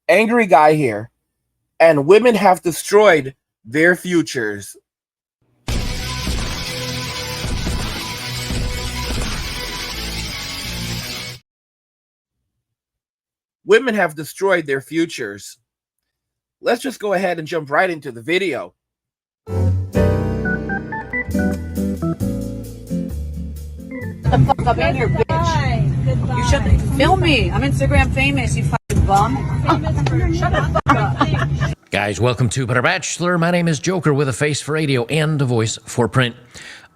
angry guy here, and women have destroyed their futures. Women have destroyed their futures. Let's just go ahead and jump right into the video. The fuck up in here, bitch. Goodbye. You should film me. I'm Instagram famous, you fucking bum. Shut the fuck up. Guys, welcome to Better Bachelor. My name is Joker with a face for radio and a voice for print.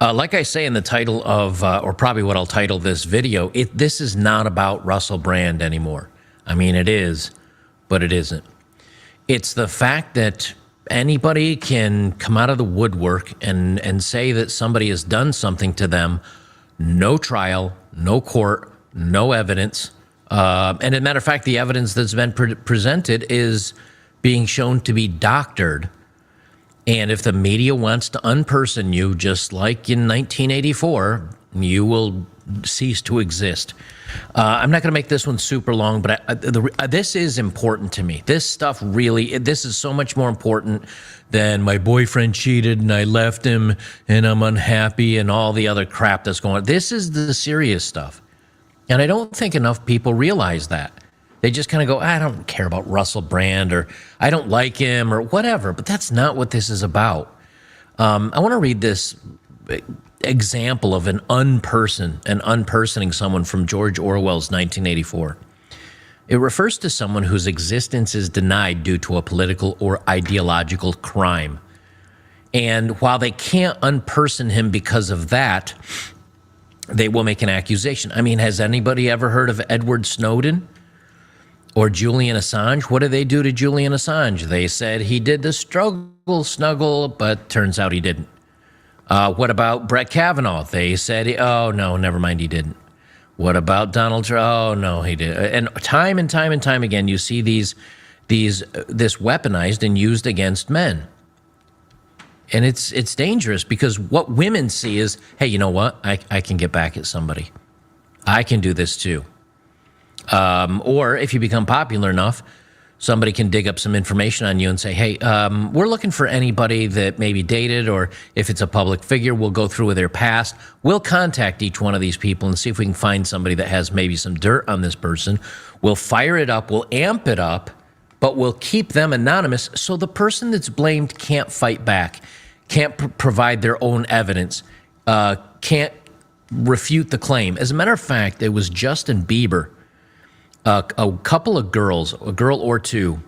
Like I say in the title of, or probably what I'll title this video, this is not about Russell Brand anymore. I mean, it is, but it isn't. It's the fact that anybody can come out of the woodwork and say that somebody has done something to them. No trial, no court, no evidence. And as a matter of fact, the evidence that's been presented is being shown to be doctored. And if the media wants to unperson you, just like in 1984, you will cease to exist. I'm not going to make this one super long, but this is important to me. This stuff really, this is so much more important than my boyfriend cheated and I left him and I'm unhappy and all the other crap that's going on. This is the serious stuff. And I don't think enough people realize that. They just kind of go, I don't care about Russell Brand, or I don't like him, or whatever. But that's not what this is about. I want to read this example of an unpersoning someone from George Orwell's 1984. It refers to someone whose existence is denied due to a political or ideological crime. And while they can't unperson him because of that, they will make an accusation. I mean, has anybody ever heard of Edward Snowden or Julian Assange? What did they do to Julian Assange? They said he did the struggle snuggle, but turns out he didn't. What about Brett Kavanaugh? They said, oh, no, never mind, he didn't. What about Donald Trump? Oh, no, he did. And time again, you see this weaponized and used against men. And it's dangerous because what women see is, hey, you know what? I can get back at somebody. I can do this too. Or if you become popular enough, somebody can dig up some information on you and say, hey, we're looking for anybody that maybe dated, or if it's a public figure, we'll go through with their past. We'll contact each one of these people and see if we can find somebody that has maybe some dirt on this person. We'll fire it up, we'll amp it up, but we'll keep them anonymous so the person that's blamed can't fight back, can't provide their own evidence, can't refute the claim. As a matter of fact, it was Justin Bieber. A couple of girls, a girl or two,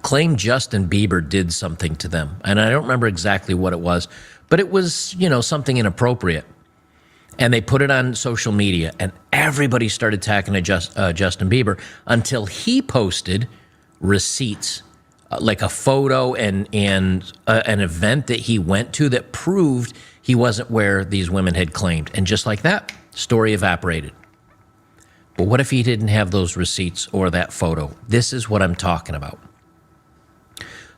claimed Justin Bieber did something to them. And I don't remember exactly what it was, but it was, you know, something inappropriate. And they put it on social media, and everybody started attacking Justin Bieber until he posted receipts, like a photo and an event that he went to that proved he wasn't where these women had claimed. And just like that, story evaporated. But what if he didn't have those receipts or that photo? This is what I'm talking about.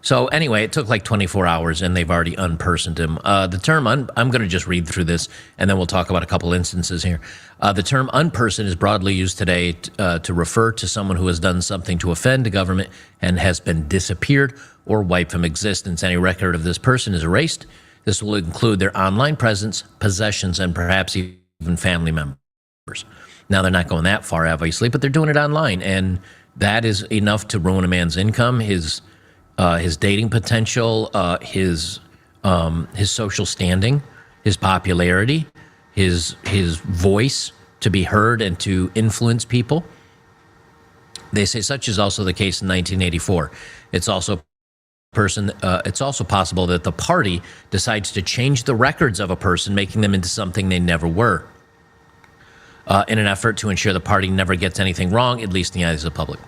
So anyway, it took like 24 hours and they've already unpersoned him. The term, I'm going to just read through this and then we'll talk about a couple instances here. The term unperson is broadly used today to refer to someone who has done something to offend the government and has been disappeared or wiped from existence. Any record of this person is erased. This will include their online presence, possessions, and perhaps even family members. Now, they're not going that far, obviously, but they're doing it online, and that is enough to ruin a man's income, his dating potential, his social standing, his popularity, his voice to be heard and to influence people. They say such is also the case in 1984. It's also possible that the party decides to change the records of a person, making them into something they never were. In an effort to ensure the party never gets anything wrong, at least in the eyes of the public.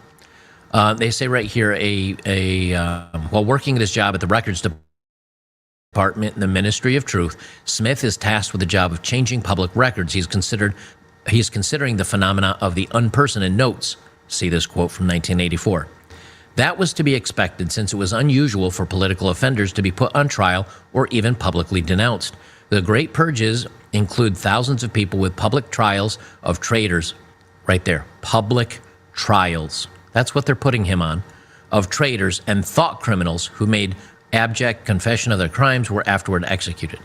They say right here, while working at his job at the Records Department in the Ministry of Truth, Smith is tasked with the job of changing public records. He's considering the phenomena of the unperson and notes. See this quote from 1984. That was to be expected since it was unusual for political offenders to be put on trial or even publicly denounced. The Great Purges include thousands of people with public trials of traitors. Right there, public trials. That's what they're putting him on. of traitors and thought criminals who made abject confession of their crimes were afterward executed.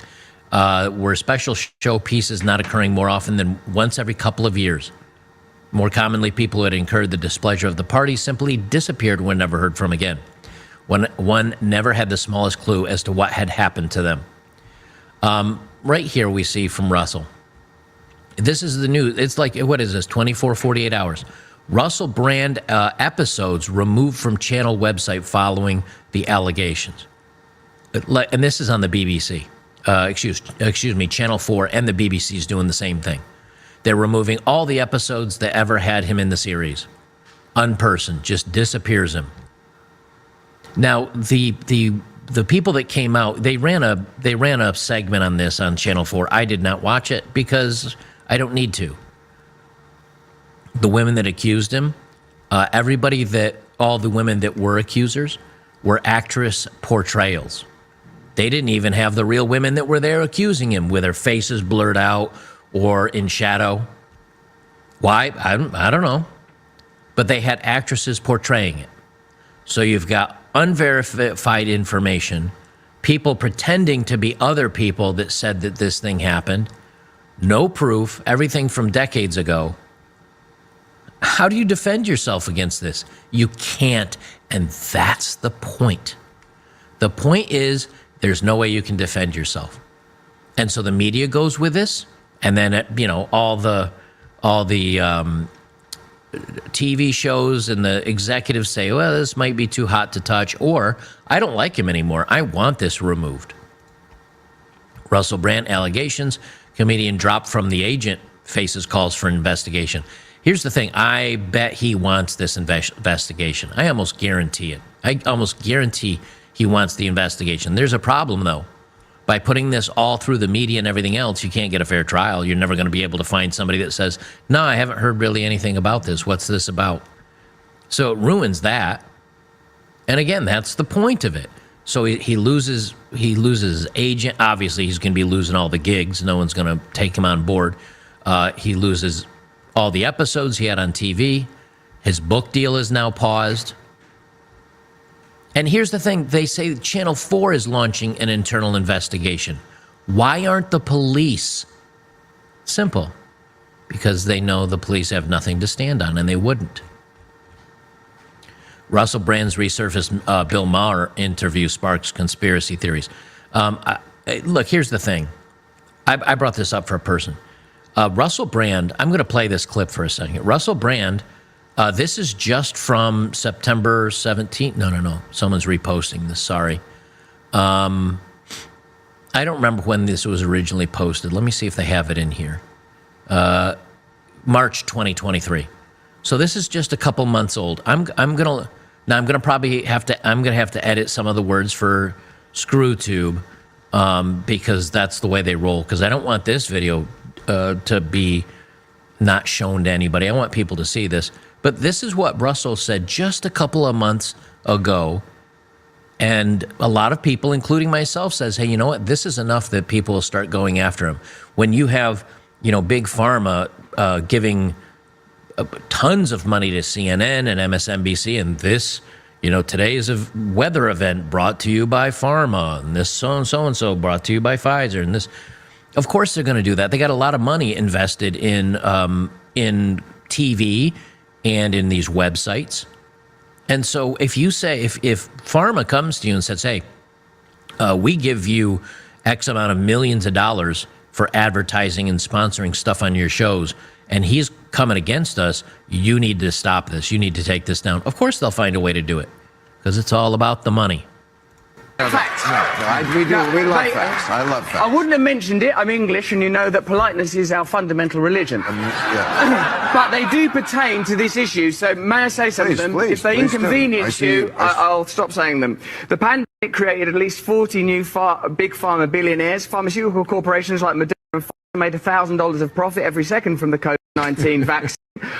Were special show pieces not occurring more often than once every couple of years. More commonly, people who had incurred the displeasure of the party simply disappeared when never heard from again. One never had the smallest clue as to what had happened to them. Right here we see from Russell. This is the news. It's like, what is this, 24, 48 hours. Russell Brand episodes removed from channel website following the allegations. And this is on the BBC. Excuse me, Channel 4 and the BBC is doing the same thing. They're removing all the episodes that ever had him in the series. Unpersoned, just disappears him. Now, the people that came out, they ran a segment on this on Channel 4. I did not watch it because I don't need to. The women that accused him, all the women that were accusers were actress portrayals. They didn't even have the real women that were there accusing him with their faces blurred out or in shadow. Why? I don't know. But they had actresses portraying it. So you've got unverified information, people pretending to be other people that said that this thing happened, no proof, everything from decades ago. How do you defend yourself against this? You can't, and that's the point. The point is, there's no way you can defend yourself. And so the media goes with this, and then, all the TV shows and the executives say, well, this might be too hot to touch, or I don't like him anymore. I want this removed. Russell Brand allegations, comedian dropped from The Agent, faces calls for investigation. Here's the thing. I bet he wants this investigation. I almost guarantee it. I almost guarantee he wants the investigation. There's a problem, though. By putting this all through the media and everything else, you can't get a fair trial. You're never going to be able to find somebody that says, no, I haven't heard really anything about this. What's this about? So it ruins that. And again, that's the point of it. So he loses his agent. Obviously, he's going to be losing all the gigs. No one's going to take him on board. He loses all the episodes he had on TV. His book deal is now paused. And here's the thing. They say Channel 4 is launching an internal investigation. Why aren't the police? Simple. Because they know the police have nothing to stand on, and they wouldn't. Russell Brand's resurfaced Bill Maher interview sparks conspiracy theories. Look, here's the thing. I brought this up for a person. Russell Brand, I'm going to play this clip for a second. Russell Brand, this is just from September 17th. No. Someone's reposting this. Sorry. I don't remember when this was originally posted. Let me see if they have it in here. March 2023. So this is just a couple months old. I'm gonna have to edit some of the words for ScrewTube because that's the way they roll. Because I don't want this video to be not shown to anybody. I want people to see this. But this is what Russell said just a couple of months ago. And a lot of people, including myself, says, hey, you know what? This is enough that people will start going after him. When you have, Big Pharma giving tons of money to CNN and MSNBC, and this, today is a weather event brought to you by Pharma, and this so-and-so brought to you by Pfizer, and this. Of course they're going to do that. They got a lot of money invested in TV and in these websites. And so if you say, if Pharma comes to you and says, hey, we give you X amount of millions of dollars for advertising and sponsoring stuff on your shows, and he's coming against us, you need to stop this. You need to take this down. Of course they'll find a way to do it because it's all about the money. Facts. We love facts. I love facts. I wouldn't have mentioned it. I'm English, and you know that politeness is our fundamental religion. But they do pertain to this issue, so may I say some of them? If they inconvenience you, I'll stop saying them. The pandemic created at least 40 new big pharma billionaires. Pharmaceutical corporations like Moderna and Pfizer made $1,000 of profit every second from the COVID-19 vaccine.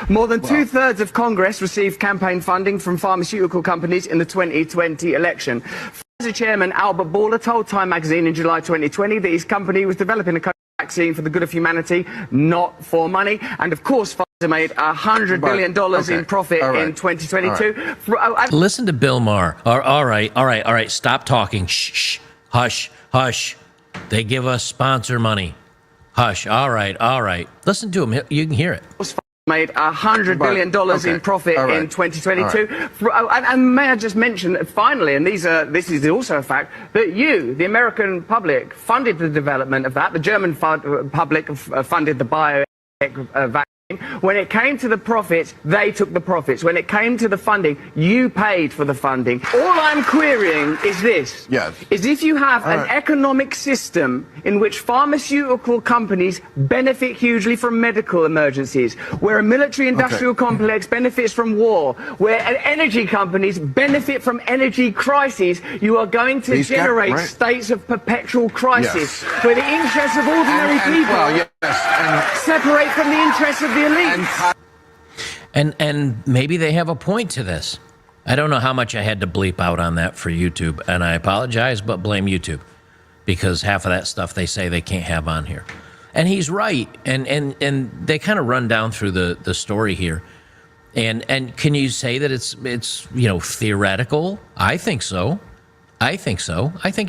More than two-thirds of Congress received campaign funding from pharmaceutical companies in the 2020 election. Pfizer chairman Albert Bourla told Time magazine in July 2020 that his company was developing a COVID vaccine for the good of humanity, not for money. And of course, Pfizer made $100 billion in profit in 2022. Listen to Bill Maher. All right. Stop talking. Shh. Hush. They give us sponsor money. Hush. All right. Listen to him. You can hear it. Made $100 billion in profit in 2022. And may I just mention, finally, and this is also a fact, that the American public, funded the development of that. The German public funded the bio vaccine. When it came to the profits, they took the profits. When it came to the funding, you paid for the funding. All I'm querying is this. Yes. Is if you have an economic system in which pharmaceutical companies benefit hugely from medical emergencies, where a military-industrial complex benefits from war, where energy companies benefit from energy crises, you are going to generate states of perpetual crisis, where the interests of ordinary people separate from the interests of the elite. And maybe they have a point to this. I don't know how much I had to bleep out on that for YouTube, and I apologize, but blame YouTube, because half of that stuff they say they can't have on here. And he's right, and they kind of run down through the story here. And can you say that it's theoretical? I think so. I think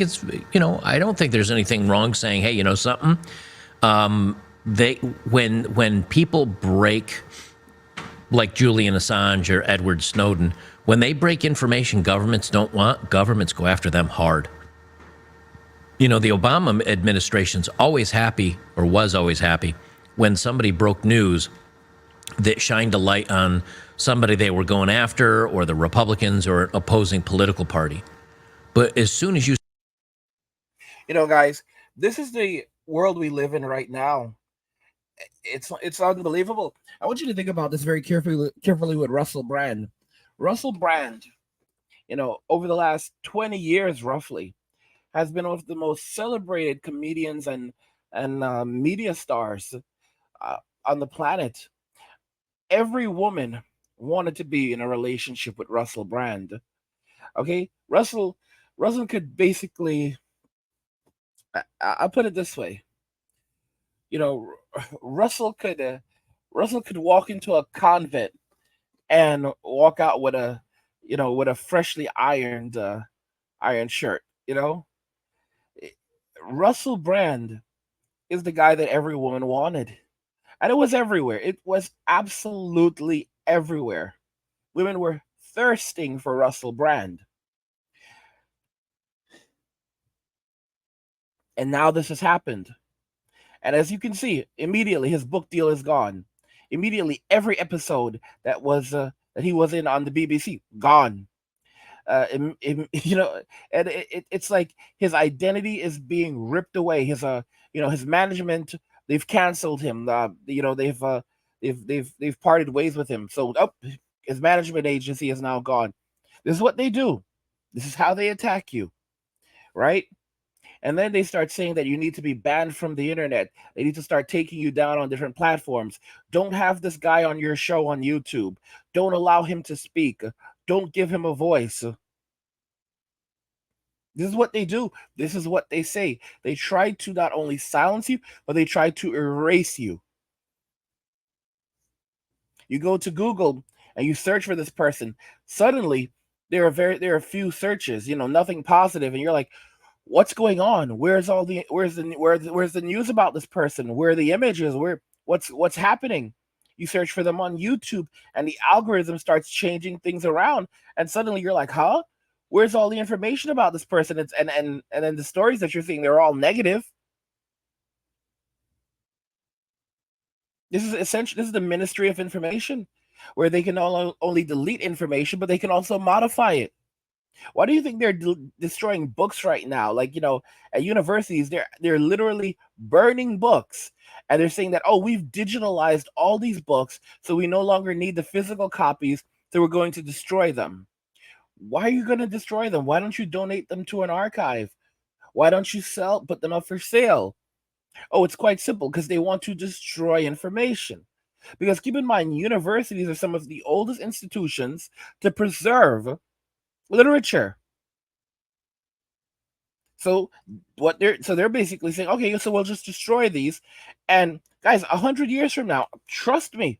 it's, I don't think there's anything wrong saying, hey, something. When people break, like Julian Assange or Edward Snowden, when they break information governments don't want, governments go after them hard. The Obama administration's always happy, or was always happy, when somebody broke news that shined a light on somebody they were going after, or the Republicans or opposing political party. But as soon as you... guys, this is the world we live in right now. It's unbelievable. I want you to think about this very carefully with Russell Brand. Russell Brand, over the last 20 years roughly, has been one of the most celebrated comedians and media stars on the planet. Every woman wanted to be in a relationship with Russell Brand. Okay, Russell could basically, I'll put it this way. Russell could walk into a convent and walk out with a freshly ironed shirt. Russell Brand is the guy that every woman wanted, and it was everywhere. It was absolutely everywhere. Women were thirsting for Russell Brand, and now this has happened. And as you can see, immediately his book deal is gone. Immediately, every episode that he was in on the BBC, gone. And it's like his identity is being ripped away. His management, they've canceled him. They've parted ways with him. So his management agency is now gone. This is what they do. This is how they attack you, right? And then they start saying that you need to be banned from the internet. They need to start taking you down on different platforms. Don't have this guy on your show on YouTube. Don't allow him to speak. Don't give him a voice. This is what they do. This is what they say. They try to not only silence you, but they try to erase you. You go to Google and you search for this person. Suddenly, there are a few searches, nothing positive, and you're like, what's going on? Where's the news about this person? Where are the images? What's happening? You search for them on YouTube, and the algorithm starts changing things around, and suddenly you're like, huh? Where's all the information about this person? And then the stories that you're seeing, they're all negative. This is the Ministry of Information, where they can only delete information, but they can also modify it. Why do you think they're destroying books right now? Like, at universities, they're literally burning books. And they're saying that, we've digitalized all these books, so we no longer need the physical copies, so we're going to destroy them. Why are you going to destroy them? Why don't you donate them to an archive? Why don't you put them up for sale? It's quite simple, because they want to destroy information. Because keep in mind, universities are some of the oldest institutions to preserve literature. So they're basically saying, okay, so we'll just destroy these. And guys, 100 years from now, trust me,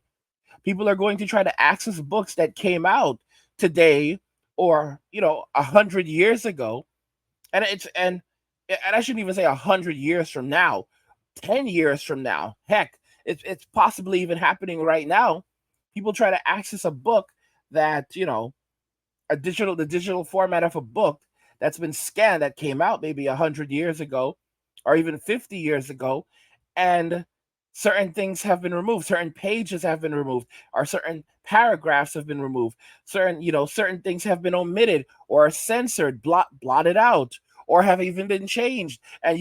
People are going to try to access books that came out today or 100 years ago, and I shouldn't even say 100 years from now, 10 years from now. Heck, it's possibly even happening right now. People try to access a book that the digital format of a book that's been scanned that came out maybe 100 years ago, or even 50 years ago, and certain things have been removed, certain pages have been removed, or certain paragraphs have been removed, certain things have been omitted or censored, blotted out, or have even been changed, and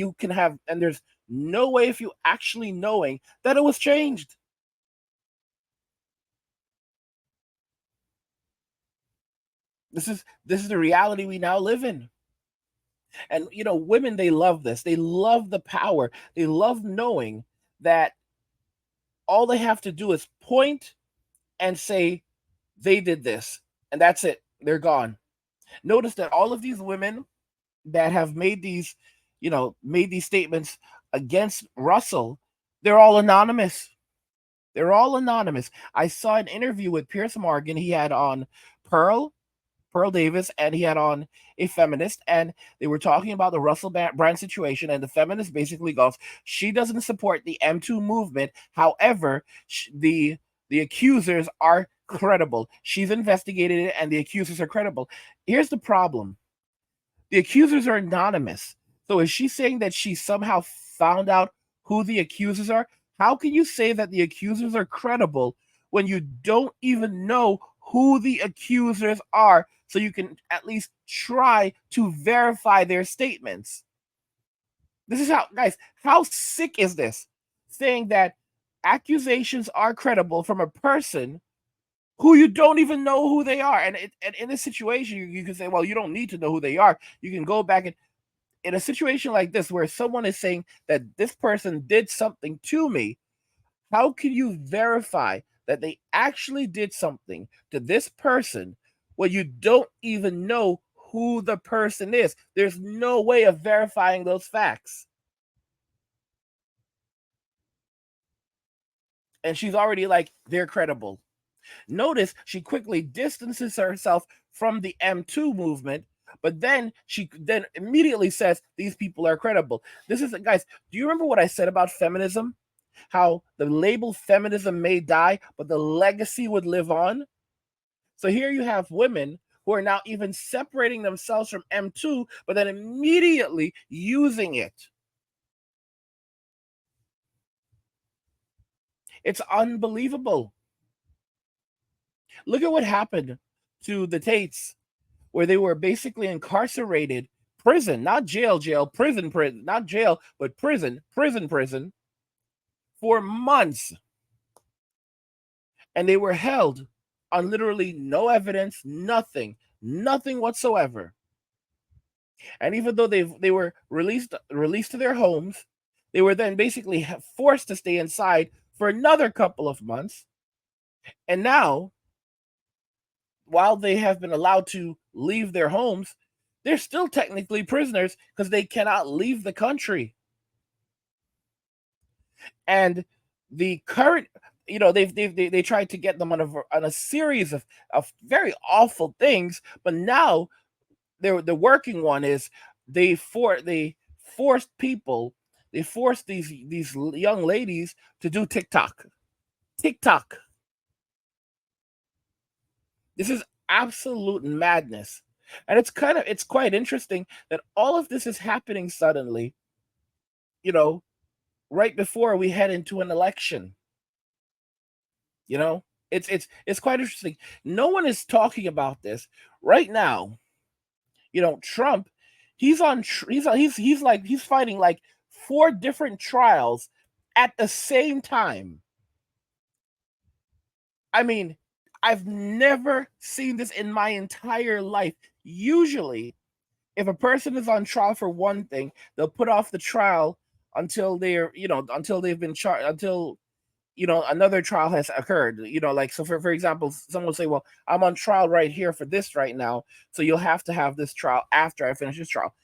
there's no way of you actually knowing that it was changed. This is the reality we now live in. And women, they love this. They love the power. They love knowing that all they have to do is point and say they did this, and that's it. They're gone. Notice that all of these women that have made these statements against Russell, they're all anonymous. They're all anonymous. I saw an interview with Pierce Morgan. He had on Pearl Davis, and he had on a feminist, and they were talking about the Russell Brand situation, and the feminist basically goes, she doesn't support the M2 movement. However, the accusers are credible. She's investigated it, and the accusers are credible. Here's the problem. The accusers are anonymous. So is she saying that she somehow found out who the accusers are? How can you say that the accusers are credible when you don't even know who the accusers are, so you can at least try to verify their statements? This is how sick is this? Saying that accusations are credible from a person who you don't even know who they are. And in this situation, you can say, well, you don't need to know who they are. You can go back and, in a situation like this, where someone is saying that this person did something to me, how can you verify that they actually did something to this person when you don't even know who the person is? There's no way of verifying those facts. And she's already like, they're credible. Notice she quickly distances herself from the M2 movement, but then she immediately says these people are credible. This is, guys, do you remember what I said about feminism? How the label feminism may die, but the legacy would live on? So here you have women who are now even separating themselves from M2, but then immediately using it. It's unbelievable. Look at what happened to the Tates, where they were basically incarcerated, prison, not jail, prison, not jail, but prison, for months. And they were held on literally no evidence, nothing whatsoever. And even though they were released to their homes, they were then basically forced to stay inside for another couple of months. And now, while they have been allowed to leave their homes, they're still technically prisoners because they cannot leave the country. And the current, they tried to get them on a series of very awful things, but now the working one is they forced these young ladies to do TikTok. This is absolute madness. And it's quite interesting that all of this is happening suddenly, right before we head into an election. It's quite interesting. No one is talking about this right now. Trump, he's fighting like 4 different trials at the same time. I mean, I've never seen this in my entire life. Usually, if a person is on trial for one thing, they'll put off the trial until until they've been charged, until another trial has occurred. Like, so for example, someone will say, well, I'm on trial right here for this right now, so you'll have to have this trial after I finish this trial.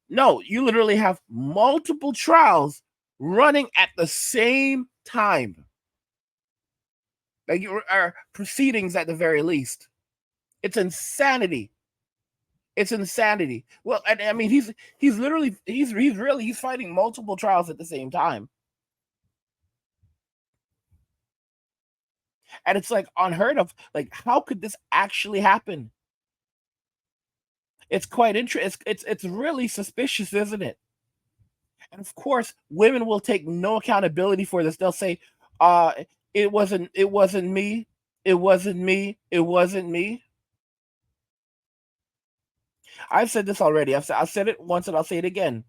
No, you literally have multiple trials running at the same time. like our proceedings at the very least. It's insanity. It's insanity. Well, and I mean, he's literally he's fighting multiple trials at the same time, and it's like unheard of. Like, how could this actually happen? It's quite interesting. It's really suspicious, isn't it? And of course, women will take no accountability for this. They'll say, "Uh, it wasn't me, it wasn't me, it wasn't me." I've said this already. I've said it once, and I'll say it again.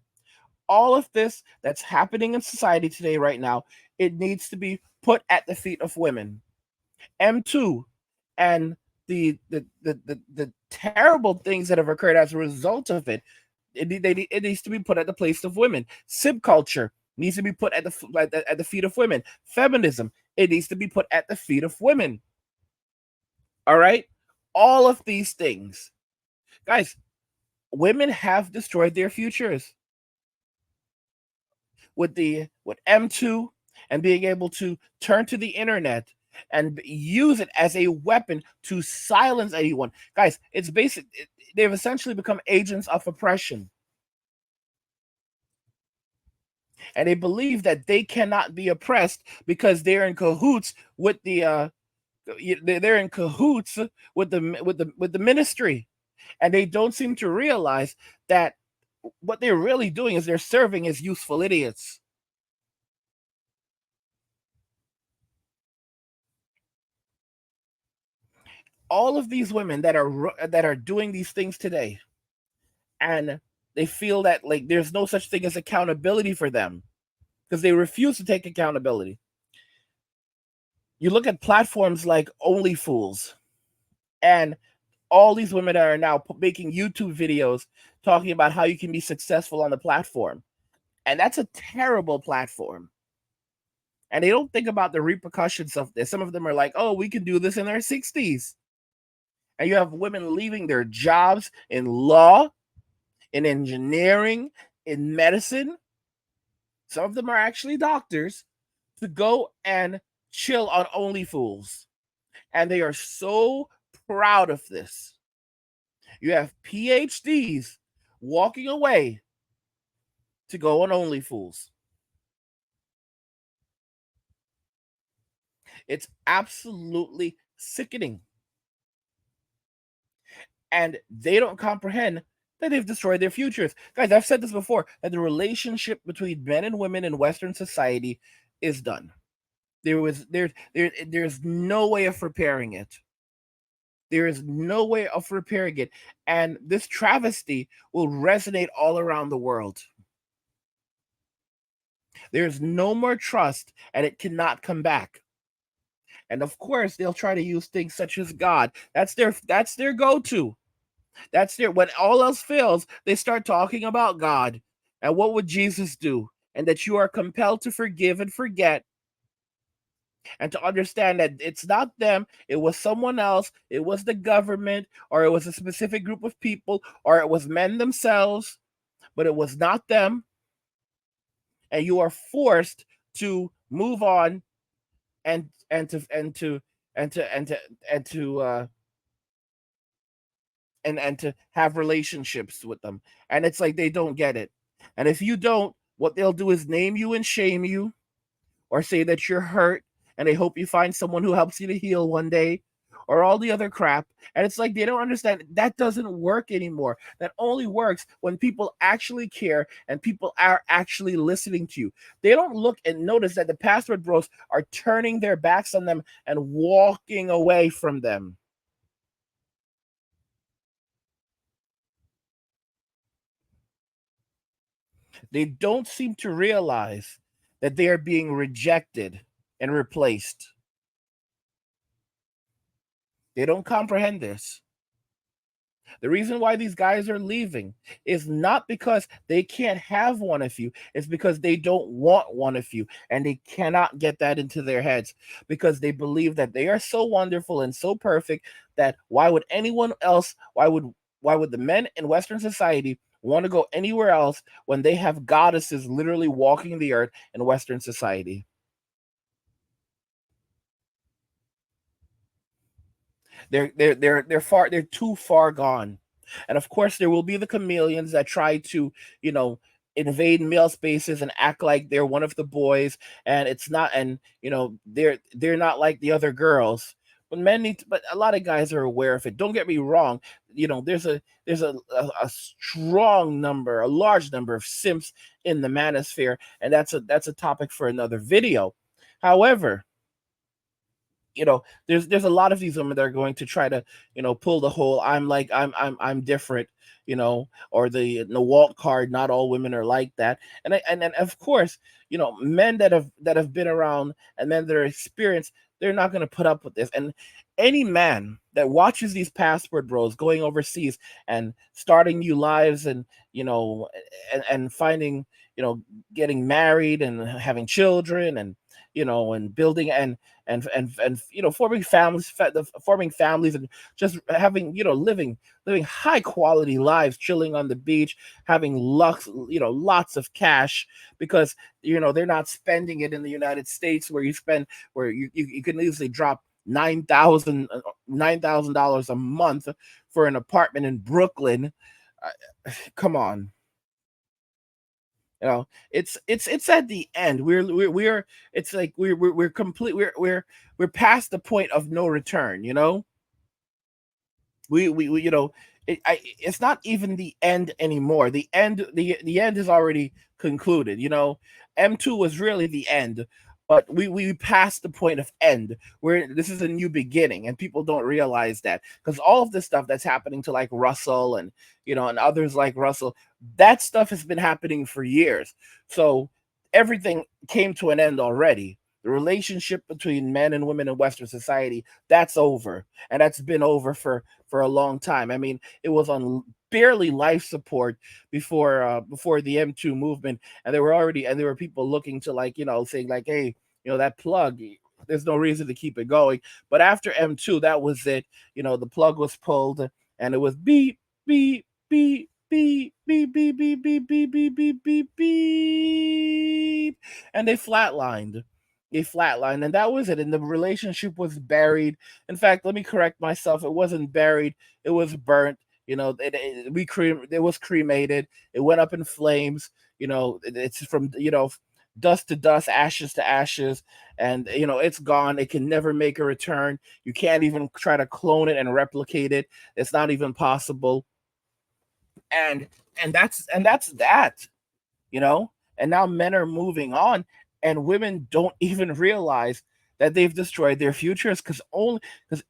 All of this that's happening in society today, right now, it needs to be put at the feet of women. M2 and the terrible things that have occurred as a result of it, it needs to be put at the place of women. Subculture needs to be put at the feet of women. Feminism, it needs to be put at the feet of women. All right, all of these things, guys. Women have destroyed their futures with M2 and being able to turn to the internet and use it as a weapon to silence anyone. Guys, it's basic. They've essentially become agents of oppression. And they believe that they cannot be oppressed because they're in cahoots with they're in cahoots with the ministry. And they don't seem to realize that what they're really doing is they're serving as useful idiots. All of these women that are doing these things today, and they feel that like there's no such thing as accountability for them because they refuse to take accountability. You look at platforms like OnlyFools, and all these women that are now making YouTube videos talking about how you can be successful on the platform. And that's a terrible platform. And they don't think about the repercussions of this. Some of them are like, oh, we can do this in our 60s. And you have women leaving their jobs in law, in engineering, in medicine. Some of them are actually doctors to go and chill on OnlyFools. And they are so proud of this. You have PhDs walking away to go on OnlyFools. It's absolutely sickening. And they don't comprehend that they've destroyed their futures. Guys, I've said this before, that the relationship between men and women in Western society is done. There's no way of repairing it. There is no way of repairing it. And this travesty will resonate all around the world. There's no more trust, and it cannot come back. And of course, they'll try to use things such as God. That's their go-to. When all else fails, they start talking about God. And what would Jesus do? And that you are compelled to forgive and forget. And to understand that it's not them, it was someone else, it was the government, or it was a specific group of people, or it was men themselves, but it was not them. And you are forced to move on and to have relationships with them. And it's like they don't get it. And if you don't, what they'll do is name you and shame you, or say that you're hurt and they hope you find someone who helps you to heal one day, or all the other crap. And it's like they don't understand that doesn't work anymore. That only works when people actually care and people are actually listening to you. They don't look and notice that the password bros are turning their backs on them and walking away from them. They don't seem to realize that they are being rejected and replaced. They don't comprehend this. The reason why these guys are leaving is not because they can't have one of you. It's because they don't want one of you. And they cannot get that into their heads because they believe that they are so wonderful and so perfect that why would anyone else, why would the men in Western society want to go anywhere else when they have goddesses literally walking the earth in Western society? They're too far gone. And of course there will be the chameleons that try to, you know, invade male spaces and act like they're one of the boys, and it's not, and you know, they're not like the other girls. But but a lot of guys are aware of it. Don't get me wrong. You know, there's a strong number, a large number of simps in the manosphere, and that's a topic for another video. However, you know, there's a lot of these women that are going to try to, you know, pull the whole I'm different, you know, or the Walt card, not all women are like that. And then of course, you know, men that have been around and men that are experienced, they're not going to put up with this. And any man that watches these passport bros going overseas and starting new lives, and you know, and finding, you know, getting married and having children, and you know, and building and you know, forming families, and just having, you know, living high quality lives, chilling on the beach, having lots of cash, because you know, they're not spending it in the United States, where you can easily drop $9,000 a month for an apartment in Brooklyn. Come on. You know, it's at the end. We're it's like we're complete. We're past the point of no return. You know, we you know, it's not even the end anymore. The end is already concluded. You know, M2 was really the end, but we passed the point of end, where this is a new beginning, and people don't realize that, because all of this stuff that's happening to like Russell, and you know, and others like Russell, that stuff has been happening for years. So everything came to an end already. The relationship between men and women in Western society, that's over, and that's been over for a long time. I mean, it was on barely life support before the M2 movement, and there were people looking to, like, you know, saying like, hey, you know, that plug, there's no reason to keep it going. But after M2, that was it. You know, the plug was pulled, and it was beep beep beep beep beep beep beep beep beep beep beep beep beep, and they flatlined, and that was it, and the relationship was buried. In fact, let me correct myself, it wasn't buried, it was burnt. You know, it was cremated, it went up in flames. You know, it's from, you know, dust to dust, ashes to ashes, and you know, it's gone. It can never make a return. You can't even try to clone it and replicate it. It's not even possible. and and that's that, you know. And now men are moving on, and women don't even realize that they've destroyed their futures, because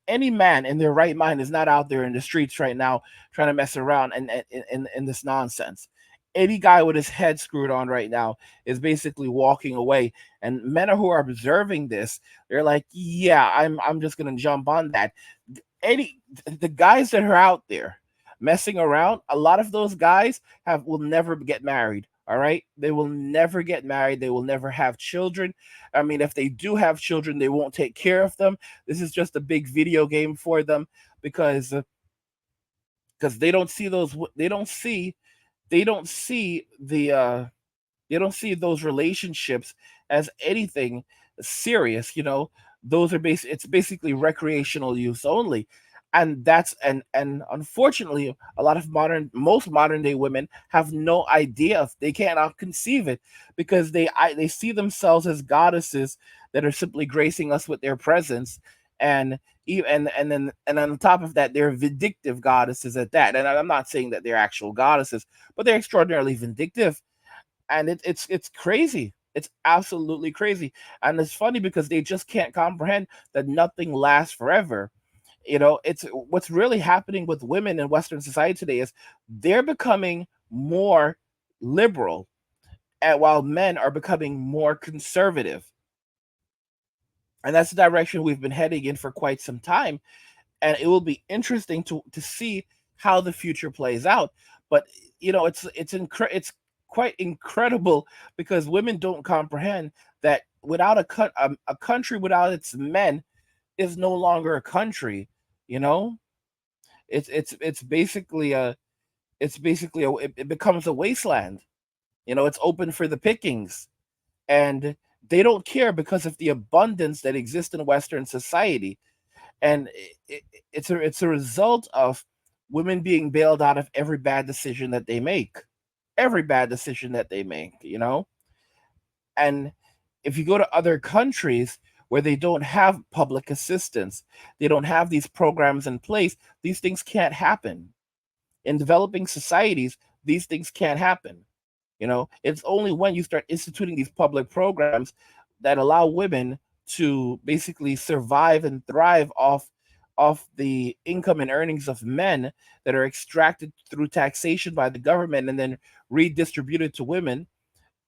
any man in their right mind is not out there in the streets right now trying to mess around in this nonsense. Any guy with his head screwed on right now is basically walking away, and men who are observing this, they're like, yeah, I'm just gonna jump on that. Any The guys that are out there messing around, a lot of those guys have will never get married. All right, they will never get married. They will never have children. I mean, if they do have children, they won't take care of them. This is just a big video game for them, because they don't see they don't see they don't see those relationships as anything serious. You know, those are it's basically recreational use only. And unfortunately, a lot of most modern day women have no idea they cannot conceive it, because they see themselves as goddesses that are simply gracing us with their presence. And and on top of that, they're vindictive goddesses at that. And I'm not saying that they're actual goddesses, but they're extraordinarily vindictive. And it's crazy. It's absolutely crazy. And it's funny because they just can't comprehend that nothing lasts forever. You know, it's what's really happening with women in Western society today is they're becoming more liberal, and while men are becoming more conservative. And that's the direction we've been heading in for quite some time. And it will be interesting to see how the future plays out. But you know, it's quite incredible, because women don't comprehend that without a country without its men is no longer a country. You know, it's basically it becomes a wasteland. You know, it's open for the pickings, and they don't care because of the abundance that exists in Western society. and it's a result of women being bailed out of every bad decision that they make, every bad decision that they make. And if you go to other countries where they don't have public assistance, they don't have these programs in place, these things can't happen. In developing societies, these things can't happen. It's only when you start instituting these public programs that allow women to basically survive and thrive off the income and earnings of men that are extracted through taxation by the government and then redistributed to women,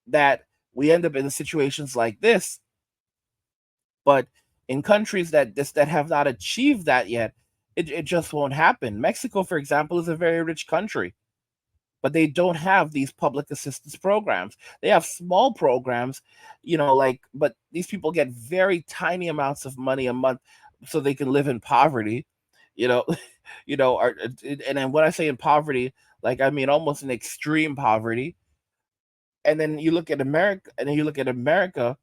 that we end up in situations like this. But in countries that have not achieved that yet, it just won't happen. Mexico, for example, is a very rich country, but they don't have these public assistance programs. They have small programs, but these people get very tiny amounts of money a month so they can live in poverty, you know, and then when I say in poverty, like I mean almost in extreme poverty. And then you look at America,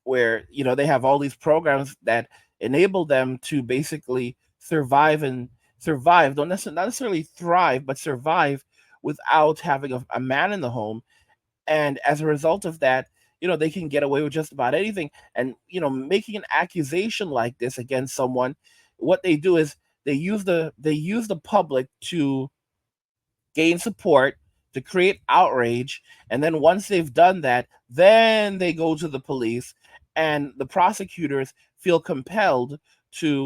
where they have all these programs that enable them to basically survive, don't not necessarily thrive, but survive without having a man in the home. And as a result of that, they can get away with just about anything. And making an accusation like this against someone, what they do is they use the public to gain support, to create outrage, and then once they've done that, then they go to the police, and to the prosecutors feel compelled to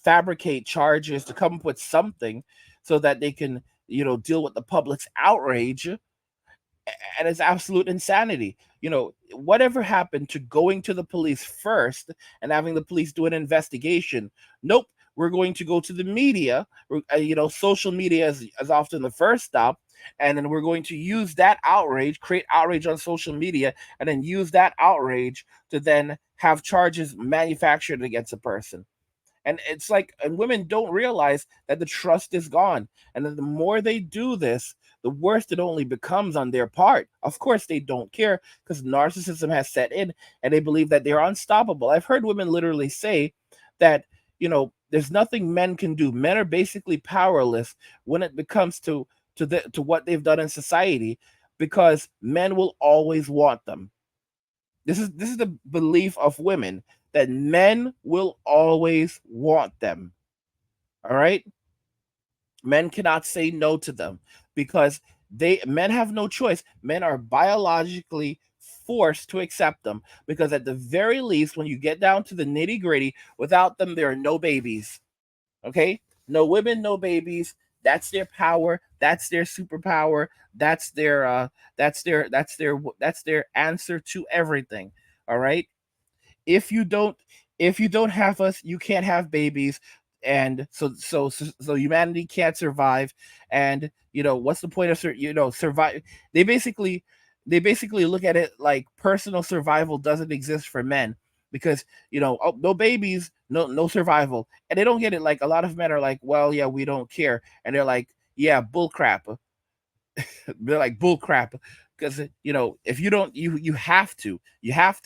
fabricate charges, to come up with something so that they can deal with the public's outrage. And it's absolute insanity. Whatever happened to going to the police first and having the police do an investigation? Nope. We're going to go to the media. Social media is often the first stop, and then we're going to use that outrage, create outrage on social media, and then use that outrage to then have charges manufactured against a person. And it's like, and women don't realize that the trust is gone. And then the more they do this, the worse it only becomes on their part. Of course, they don't care because narcissism has set in and they believe that they're unstoppable. I've heard women literally say that, there's nothing men can do. Men are basically powerless when it becomes to what they've done in society, because men will always want them. This is the belief of women, that men will always want them. All right? Men cannot say no to them because men have no choice. Men are biologically forced to accept them, because at the very least, when you get down to the nitty-gritty, without them there are no babies. Okay? No women, no babies. That's their power. That's their superpower. That's their answer to everything. All right? if you don't if you don't have us, you can't have babies, and so humanity can't survive. And what's the point of survive? They basically look at it like personal survival doesn't exist for men, because oh, no babies, no survival. And they don't get it. Like, a lot of men are like, well, yeah, we don't care, and they're like, yeah, bull crap. They're like, bull crap, because if you don't, you have to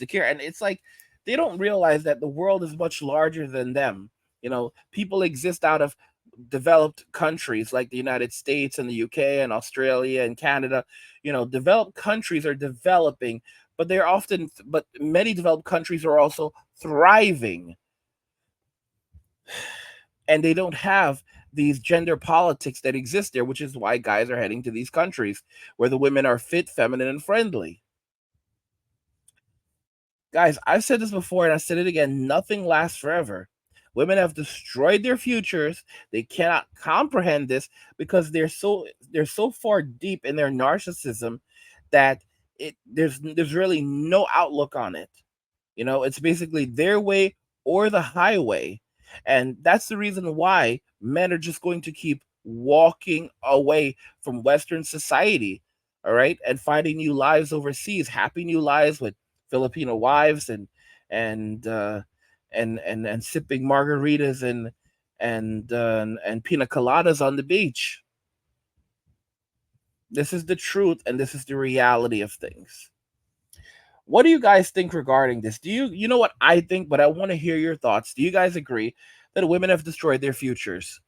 care. And it's like, they don't realize that the world is much larger than them. People exist out of developed countries like the United States and the UK and Australia and Canada. Developed countries are developing, but many developed countries are also thriving, and they don't have these gender politics that exist there, which is why guys are heading to these countries where the women are fit, feminine, and friendly. Guys, I've said this before and I said it again, nothing lasts forever. Women have destroyed their futures. They cannot comprehend this because they're so far deep in their narcissism that there's really no outlook on it. It's basically their way or the highway. And that's the reason why men are just going to keep walking away from Western society, all right, and finding new lives overseas, happy new lives with Filipino wives, and and sipping margaritas and pina coladas on the beach. This is the truth, and this is the reality of things. What do you guys think regarding this? You know what I think, but I want to hear your thoughts. Do you guys agree that women have destroyed their futures?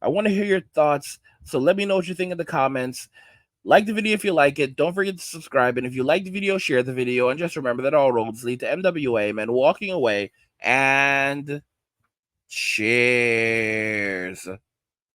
I want to hear your thoughts. So let me know what you think in the comments. Like the video if you like it. Don't forget to subscribe. And if you like the video, share the video. And just remember that all roads lead to MWA, men walking away. And cheers.